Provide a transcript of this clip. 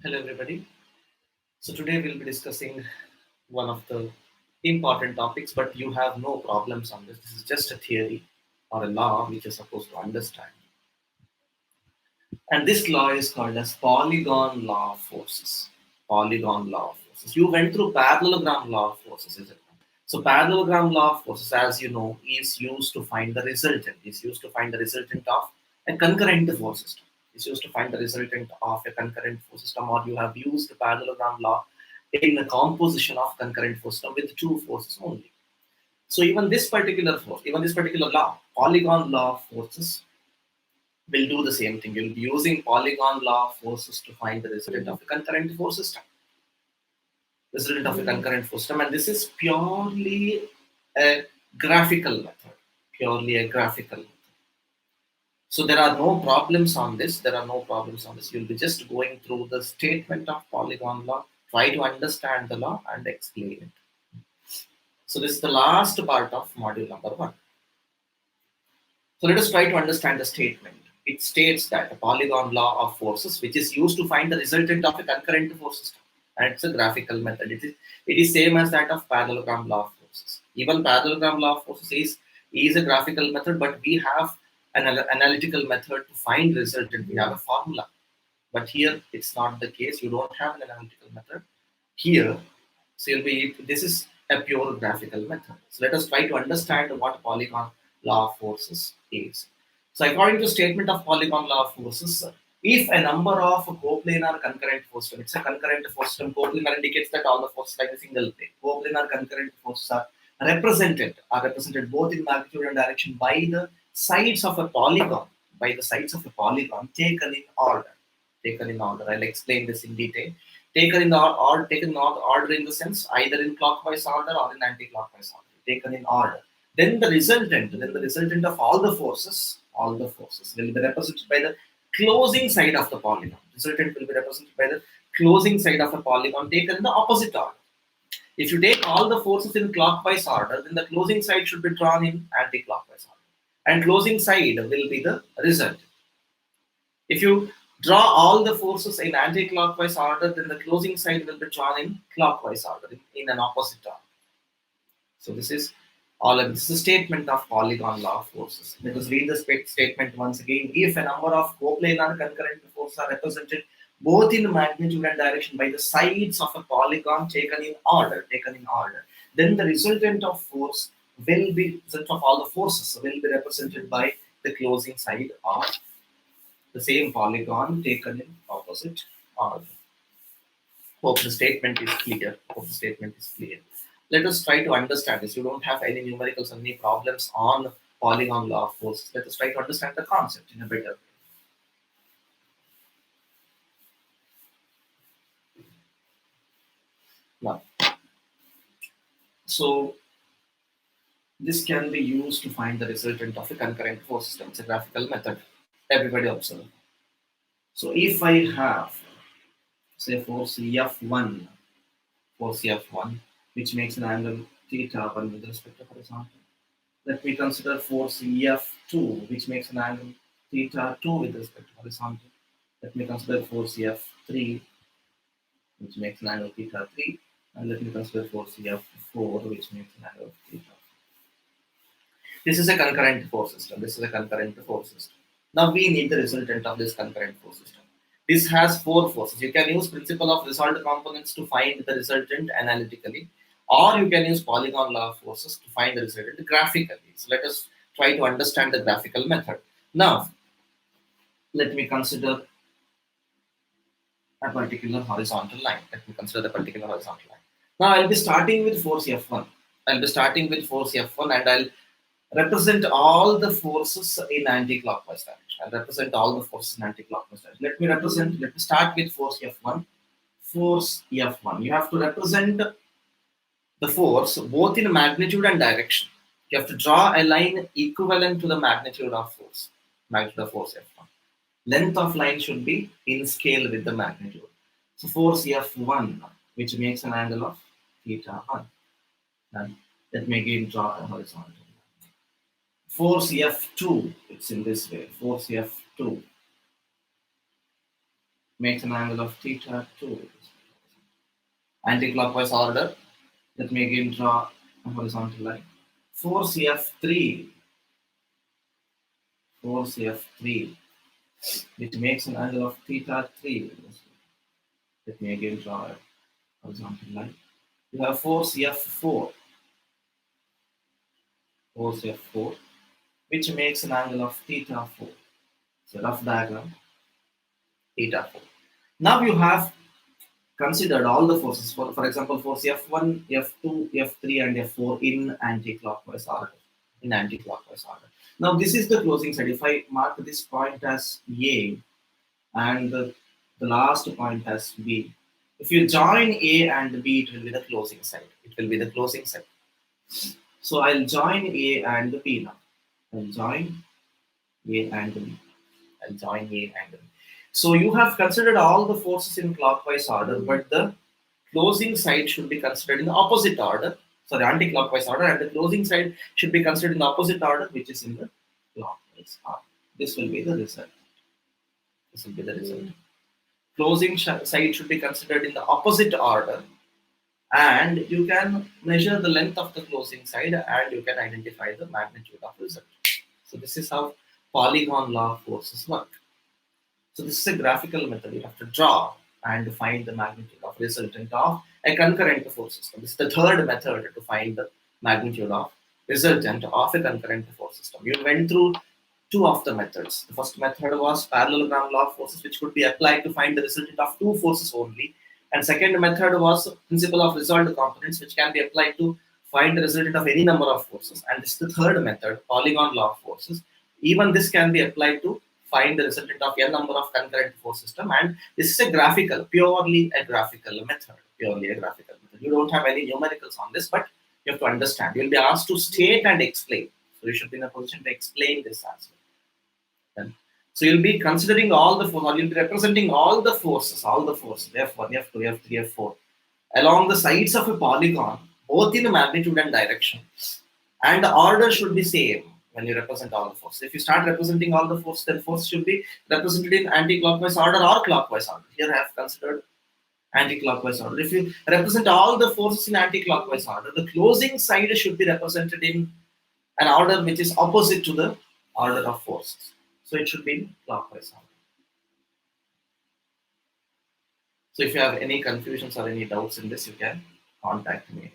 Hello everybody. So today we'll be discussing one of the important topics, but you have no problems on this. This is just a theory or a law which you're supposed to understand. And this law is called as Polygon Law of Forces. Polygon Law of Forces. You went through parallelogram law of forces, is it? So parallelogram law of forces, as you know, is used to find the resultant. Is used to find the resultant of a concurrent force system. Is used to find the resultant of a concurrent force system, or you have used parallelogram law in the composition of concurrent force system with two forces only. So even this particular force, even this particular law, Polygon Law of Forces, will do the same thing. You'll be using Polygon Law of Forces to find the resultant of a concurrent force system. Resultant of a concurrent force system, and this is purely a graphical method. Purely a graphical method. So there are no problems on this. There are no problems on this. You'll be just going through the statement of Polygon law, try to understand the law and explain it. So this is the last part of module number 1. So let us try to understand the statement. It states that a Polygon law of forces, which is used to find the resultant of a concurrent force system, and it's a graphical method. It is same as that of parallelogram law of forces. Even parallelogram law of forces is a graphical method, but we have an analytical method to find resultant. We have a formula, but here it's not the case. You don't have an analytical method here. So this is a pure graphical method. So let us try to understand what Polygon law of forces is. So according to statement of Polygon law of forces, if a number of coplanar concurrent force system, it's a concurrent force system. Coplanar indicates that all the forces like a single plane. Coplanar concurrent forces are represented both in magnitude and direction by the sides of a polygon, taken in order. I'll explain this in detail. Taken in order in the sense either in clockwise order or in anti-clockwise order. Taken in order. Then the resultant of all the forces will be represented by the closing side of the polygon. Resultant will be represented by the closing side of a polygon taken in the opposite order. If you take all the forces in clockwise order, then the closing side should be drawn in anti-clockwise order. And closing side will be the result. If you draw all the forces in anti-clockwise order, then the closing side will be drawn in clockwise order, in an opposite order. So this is a statement of Polygon law of forces. Let us read the statement once again. If a number of coplanar concurrent forces are represented both in magnitude and direction by the sides of a polygon taken in order, then the resultant of force will be of all the forces will be represented by the closing side of the same polygon taken in opposite order. Hope the statement is clear. Let us try to understand this. You don't have any numericals or any problems on Polygon law of forces. Let us try to understand the concept in a better way. Now, so this can be used to find the resultant of a concurrent force system. It's a graphical method. Everybody observe. So if I have, say, force F1, which makes an angle θ1 with respect to horizontal. Let me consider force F2, which makes an angle θ2 with respect to horizontal. Let me consider force F3, which makes an angle θ3. And let me consider force F4, which makes an angle θ4. This is a concurrent force system. Now we need the resultant of this concurrent force system. This has 4 forces. You can use principle of result components to find the resultant analytically, or you can use Polygon law of forces to find the resultant graphically. So let us try to understand the graphical method. Now, let me consider a particular horizontal line. Now I'll be starting with force F1. And I'll represent all the forces in anti-clockwise direction. Let me start with force F1. You have to represent the force both in magnitude and direction. You have to draw a line equivalent to the magnitude of force F1. Length of line should be in scale with the magnitude. So force F1, which makes an angle of theta 1. Then let me again draw a horizontal. Force F2, it's in this way. Force F2 makes an angle of theta 2. Anti-clockwise order. Let me again draw a horizontal line. Force F3, force F3, which makes an angle of theta 3. Let me again draw a horizontal line. You have force F4, force F4, which makes an angle of theta 4. So rough diagram, theta 4. Now you have considered all the forces, for example, force F1, F2, F3, and F4 in anti-clockwise order. In anti-clockwise order. Now this is the closing side. If I mark this point as A and the last point as B, if you join A and B, it will be the closing side. It will be the closing side. So I'll join A and B now. I'll join A and B. I'll join A and B. So you have considered all the forces in clockwise order, but the closing side should be considered in the opposite order. Sorry, anti-clockwise order, and the closing side should be considered in the opposite order, which is in the clockwise order. This will be the result. This will be the result. Closing side should be considered in the opposite order, and you can measure the length of the closing side, and you can identify the magnitude of result. So this is how Polygon Law of Forces work. So this is a graphical method. You have to draw and find the magnitude of resultant of a concurrent force system. This is the third method to find the magnitude of resultant of a concurrent force system. You went through two of the methods. The first method was parallelogram law of forces, which could be applied to find the resultant of two forces only. And second method was principle of resolved components, which can be applied to find the resultant of any number of forces. And this is the third method, Polygon Law of Forces. Even this can be applied to find the resultant of n number of concurrent force system, and this is a graphical, purely a graphical method. Purely a graphical method. You don't have any numericals on this, but you have to understand. You'll be asked to state and explain. So you should be in a position to explain this as well. So you'll be considering all the forces, or you'll be representing all the forces, F1, F2, F3, F4, along the sides of a polygon, both in magnitude and direction. And the order should be same when you represent all the forces. If you start representing all the forces, then force should be represented in anti-clockwise order or clockwise order. Here I have considered anti-clockwise order. If you represent all the forces in anti-clockwise order, the closing side should be represented in an order which is opposite to the order of forces. So it should be in clockwise order. So if you have any confusions or any doubts in this, you can contact me.